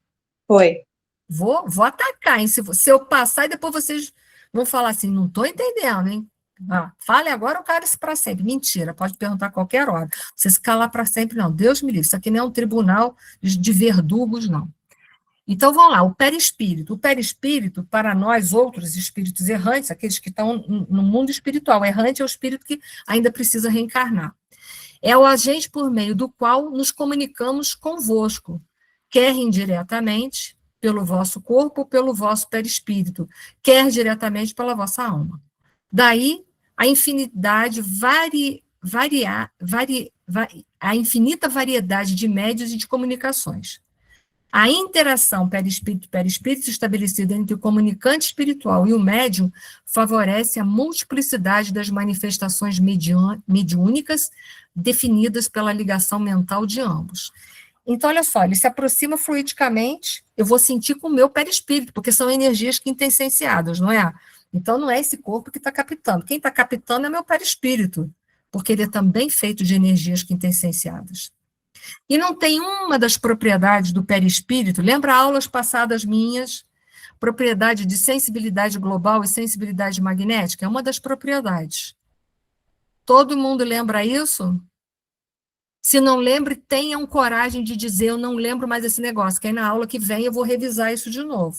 foi. Vou atacar, hein? Se eu passar e depois vocês vão falar assim, não estou entendendo, hein? Ah, fale agora ou cale-se para sempre. Mentira, pode perguntar a qualquer hora. Você se calar para sempre, não. Deus me livre, isso aqui não é um tribunal de verdugos, não. Então, vamos lá, o perispírito. O perispírito, para nós outros espíritos errantes, aqueles que estão no mundo espiritual, errante é o espírito que ainda precisa reencarnar. É o agente por meio do qual nos comunicamos convosco, quer indiretamente, pelo vosso corpo, pelo vosso perispírito, quer diretamente pela vossa alma. Daí, a infinidade a infinita variedade de médios e de comunicações. A interação perispírito estabelecida entre o comunicante espiritual e o médium favorece a multiplicidade das manifestações mediúnicas definidas pela ligação mental de ambos. Então, olha só, ele se aproxima fluidicamente, eu vou sentir com o meu perispírito, porque são energias quintessenciadas, não é? Então, não é esse corpo que está captando. Quem está captando é meu perispírito, porque ele é também feito de energias quintessenciadas. E não tem uma das propriedades do perispírito, lembra aulas passadas minhas, propriedade de sensibilidade global e sensibilidade magnética? É uma das propriedades. Todo mundo lembra isso? Se não lembra, tenham coragem de dizer, eu não lembro mais esse negócio, que aí na aula que vem eu vou revisar isso de novo.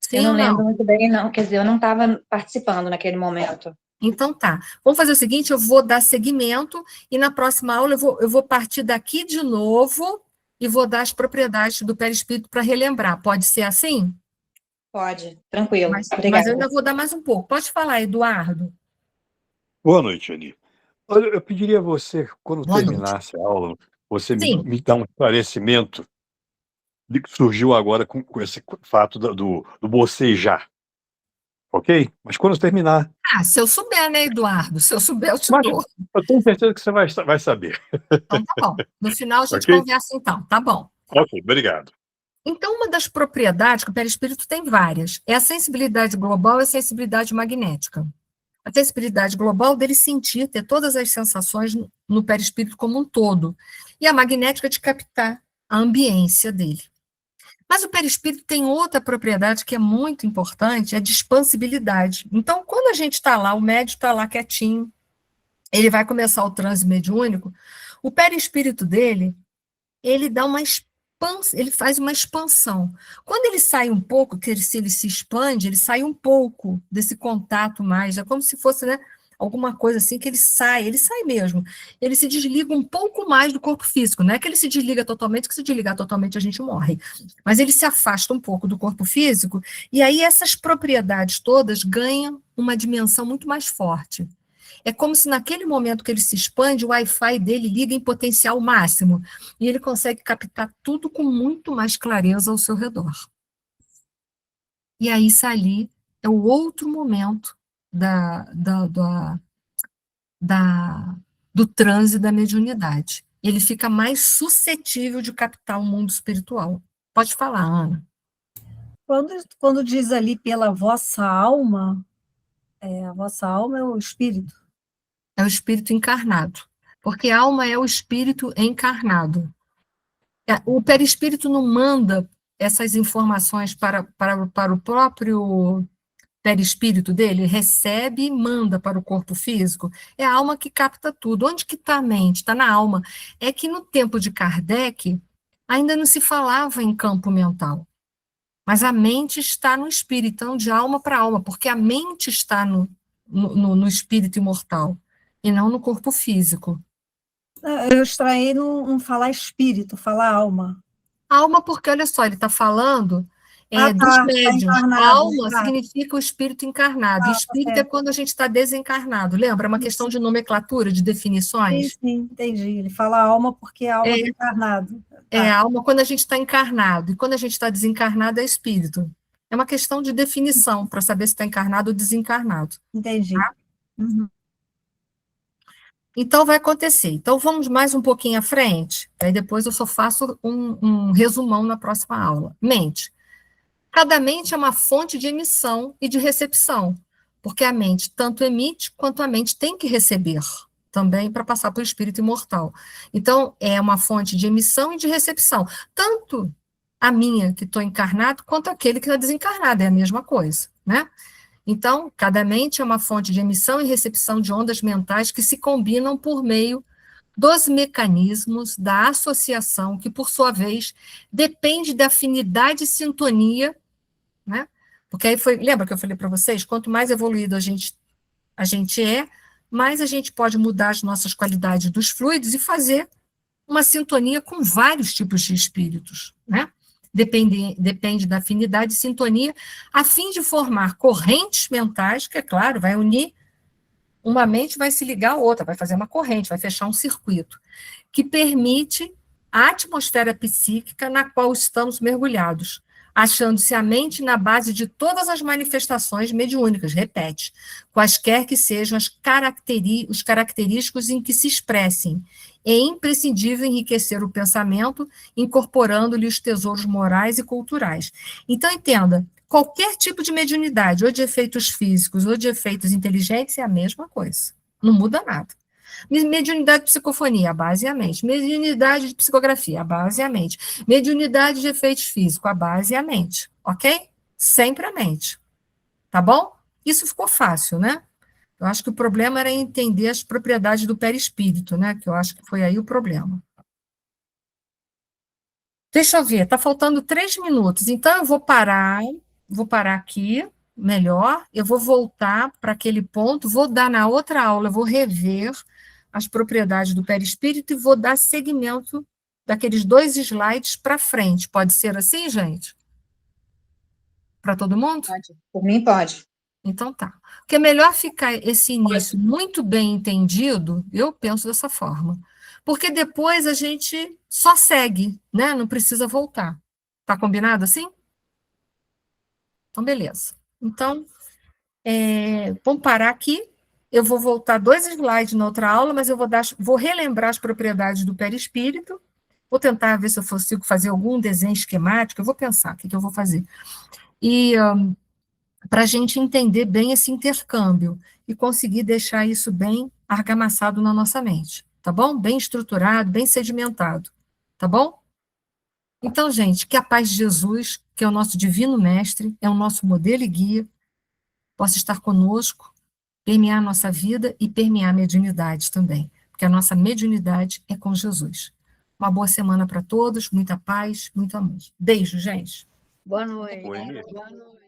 Sim Eu não ou não? lembro muito bem, não. Quer dizer, eu não estava participando naquele momento. Então tá. Vamos fazer o seguinte, eu vou dar seguimento e na próxima aula eu vou partir daqui de novo e vou dar as propriedades do perispírito para relembrar. Pode ser assim? Pode, tranquilo. Mas Obrigada. eu ainda vou dar mais um pouco. Pode falar, Eduardo. Boa noite, Ani. Olha, eu pediria a você, quando Boa noite. terminasse a aula, você Sim. me dá um esclarecimento de que surgiu agora com esse fato do bocejar, ok? Mas quando terminar, Ah, se eu souber, né, Eduardo? Se eu souber, eu te mas dou. eu tenho certeza que você vai saber. Então tá bom. No final a gente Ok? conversa então, tá bom. Ok, obrigado. Então, uma das propriedades, que o perispírito tem várias, é a sensibilidade global e a sensibilidade magnética. A sensibilidade global dele sentir, ter todas as sensações no perispírito como um todo. E a magnética de captar a ambiência dele. Mas o perispírito tem outra propriedade que é muito importante, é de expansibilidade. Então, quando a gente está lá, o médium está lá quietinho, ele vai começar o transe mediúnico, o perispírito dele, ele dá uma expansão, ele faz uma expansão. Quando ele sai um pouco, que ele se expande, ele sai um pouco desse contato mais, é como se fosse, né, alguma coisa assim que ele sai mesmo. Ele se desliga um pouco mais do corpo físico, não é que ele se desliga totalmente, que se desligar totalmente a gente morre, mas ele se afasta um pouco do corpo físico, e aí essas propriedades todas ganham uma dimensão muito mais forte. É como se naquele momento que ele se expande, o Wi-Fi dele liga em potencial máximo, e ele consegue captar tudo com muito mais clareza ao seu redor. E aí, isso ali é o outro momento do transe da mediunidade. Ele fica mais suscetível de captar o mundo espiritual. Pode falar, Ana. Quando diz ali pela vossa alma, a vossa alma é o espírito. É o espírito encarnado. Porque a alma é o espírito encarnado. O perispírito não manda essas informações para o próprio perispírito dele, recebe e manda para o corpo físico. É a alma que capta tudo. Onde que está a mente? Está na alma. É que no tempo de Kardec, ainda não se falava em campo mental. Mas a mente está no espírito, então de alma para alma, porque a mente está no espírito imortal, e não no corpo físico. Eu extraí não falar espírito, falar alma. Alma, porque, olha só, ele está falando dos médiuns. Alma significa o espírito encarnado. Espírito é quando a gente está desencarnado. Lembra? É uma questão de nomenclatura, de definições. Sim, entendi. Ele fala alma porque é alma do encarnado. É alma quando a gente está encarnado. E quando a gente está desencarnado, é espírito. É uma questão de definição, para saber se está encarnado ou desencarnado. Entendi. Tá? Uhum. Então, vai acontecer. Então, vamos mais um pouquinho à frente, aí depois eu só faço um resumão na próxima aula. Mente. Cada mente é uma fonte de emissão e de recepção, Porque a mente tanto emite, quanto a mente tem que receber também para passar para o espírito imortal. Então, é uma fonte de emissão e de recepção. Tanto a minha, que estou encarnado, quanto aquele que está desencarnado, é a mesma coisa, né? Então, cada mente é uma fonte de emissão e recepção de ondas mentais que se combinam por meio dos mecanismos da associação, que, por sua vez, depende da afinidade e sintonia, né? Porque aí lembra que eu falei para vocês, quanto mais evoluído a gente é, mais a gente pode mudar as nossas qualidades dos fluidos e fazer uma sintonia com vários tipos de espíritos, né? Depende da afinidade e sintonia, a fim de formar correntes mentais, que, é claro, vai unir uma mente, vai se ligar à outra, vai fazer uma corrente, vai fechar um circuito, que permite a atmosfera psíquica na qual estamos mergulhados, achando-se a mente na base de todas as manifestações mediúnicas, repete, quaisquer que sejam os característicos em que se expressem. É imprescindível enriquecer o pensamento, incorporando-lhe os tesouros morais e culturais. Então, entenda, qualquer tipo de mediunidade, ou de efeitos físicos, ou de efeitos inteligentes, é a mesma coisa. Não muda nada. Mediunidade de psicofonia, a base é a mente. Mediunidade de psicografia, a base é a mente. Mediunidade de efeitos físicos, a base é a mente. Ok? Sempre a mente. Tá bom? Isso ficou fácil, né? Eu acho que o problema era entender as propriedades do perispírito, né? Que eu acho que foi aí o problema. Deixa eu ver, está faltando 3 minutos. Então, eu vou parar aqui, melhor. Eu vou voltar para aquele ponto, vou dar na outra aula, eu vou rever as propriedades do perispírito e vou dar seguimento daqueles 2 slides para frente. Pode ser assim, gente? Para todo mundo? Pode. Por mim, pode. Então tá. Porque é melhor ficar esse início muito bem entendido, eu penso dessa forma. Porque depois a gente só segue, né? Não precisa voltar. Tá combinado assim? Então, beleza. Então, vamos parar aqui. Eu vou voltar 2 slides na outra aula, mas eu vou relembrar as propriedades do perispírito. Vou tentar ver se eu consigo fazer algum desenho esquemático. Eu vou pensar o que eu vou fazer. E para a gente entender bem esse intercâmbio e conseguir deixar isso bem argamassado na nossa mente, tá bom? Bem estruturado, bem sedimentado, tá bom? Então, gente, que a paz de Jesus, que é o nosso divino mestre, é o nosso modelo e guia, possa estar conosco, permear a nossa vida e permear a mediunidade também, porque a nossa mediunidade é com Jesus. Uma boa semana para todos, muita paz, muito amor. Beijo, gente. Boa noite. Oi, Eli. Boa noite.